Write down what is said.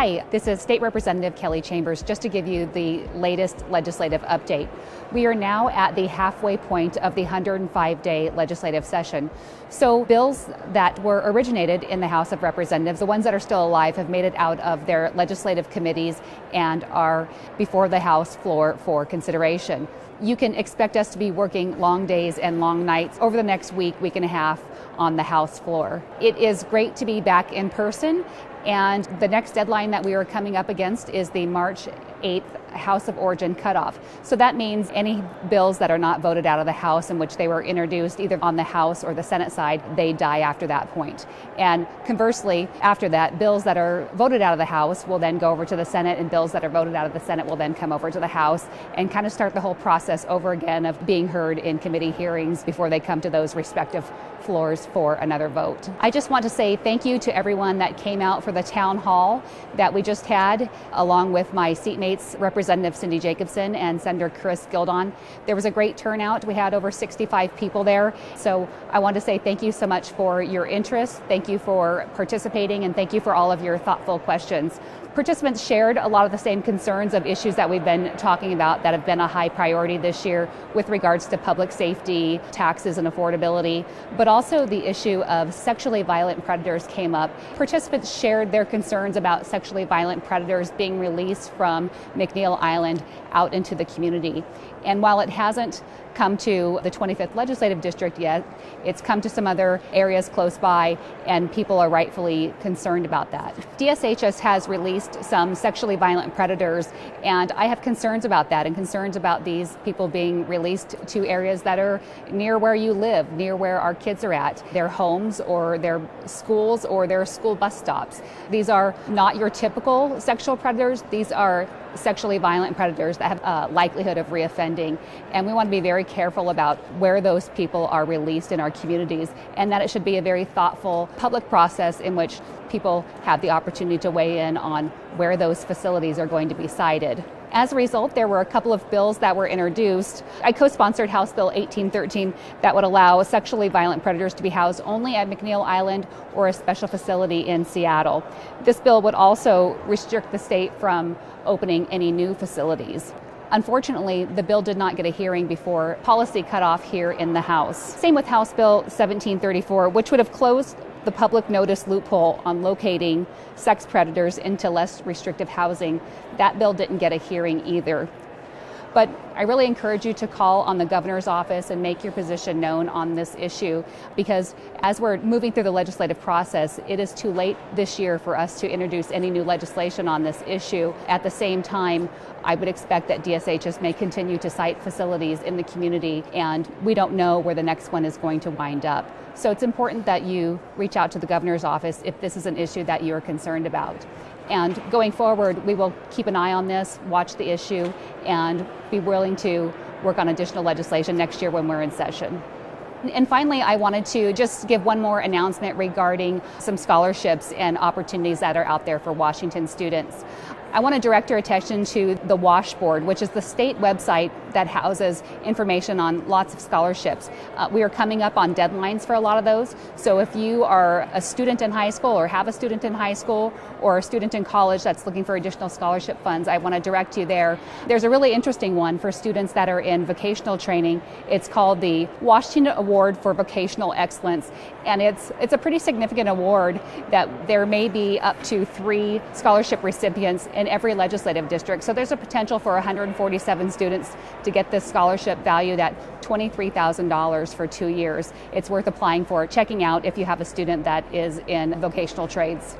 Hi, this is State Representative Kelly Chambers, just to give you the latest legislative update. We are now at the halfway point of the 105-day legislative session. So bills that were originated in the House of Representatives, the ones that are still alive, have made it out of their legislative committees and are before the House floor for consideration. You can expect us to be working long days and long nights over the next week and a half on the House floor. It is great to be back in person, and the next deadline that we are coming up against is the March 8th House of Origin cutoff. So that means any bills that are not voted out of the House in which they were introduced either on the House or the Senate side, they die after that point. And conversely, after that, bills that are voted out of the House will then go over to the Senate, and bills that are voted out of the Senate will then come over to the House and kind of start the whole process over again of being heard in committee hearings before they come to those respective floors for another vote. I just want to say thank you to everyone that came out for the town hall that we just had, along with my seatmates, Representative Cindy Jacobson and Senator Chris Gildon. There was a great turnout. We had over 65 people there. So I want to say thank you so much for your interest. Thank you for participating, and thank you for all of your thoughtful questions. Participants shared a lot of the same concerns of issues that we've been talking about that have been a high priority this year with regards to public safety, taxes, and affordability, but also the issue of sexually violent predators came up. Participants shared their concerns about sexually violent predators being released from McNeil Island out into the community. And while it hasn't come to the 25th Legislative District yet, it's come to some other areas close by, and people are rightfully concerned about that. DSHS has released some sexually violent predators, and I have concerns about that, and concerns about these people being released to areas that are near where you live, near where our kids are at, their homes or their schools or their school bus stops. These are not your typical sexual predators. These are sexually violent predators that have a likelihood of reoffending, and we want to be very careful about where those people are released in our communities, and that it should be a very thoughtful public process in which people have the opportunity to weigh in on where those facilities are going to be sited. As a result, there were a couple of bills that were introduced. I co-sponsored House Bill 1813 that would allow sexually violent predators to be housed only at McNeil Island or a special facility in Seattle. This bill would also restrict the state from opening any new facilities. Unfortunately, the bill did not get a hearing before policy cutoff here in the House. Same with House Bill 1734, which would have closed the public notice loophole on locating sex predators into less restrictive housing. That bill didn't get a hearing either. But I really encourage you to call on the governor's office and make your position known on this issue, because as we're moving through the legislative process, it is too late this year for us to introduce any new legislation on this issue. At the same time, I would expect that DSHS may continue to site facilities in the community, and we don't know where the next one is going to wind up. So it's important that you reach out to the governor's office if this is an issue that you're concerned about. And going forward, we will keep an eye on this, watch the issue, and be willing to work on additional legislation next year when we're in session. And finally, I wanted to just give one more announcement regarding some scholarships and opportunities that are out there for Washington students. I want to direct your attention to the WASH Board, which is the state website that houses information on lots of scholarships. We are coming up on deadlines for a lot of those. So if you are a student in high school or have a student in high school or a student in college that's looking for additional scholarship funds, I want to direct you there. There's a really interesting one for students that are in vocational training. It's called the Washington Award for Vocational Excellence. And it's a pretty significant award that there may be up to 3 scholarship recipients in every legislative district. So there's a potential for 147 students to get this scholarship valued at $23,000 for 2 years. It's worth applying for, checking out if you have a student that is in vocational trades.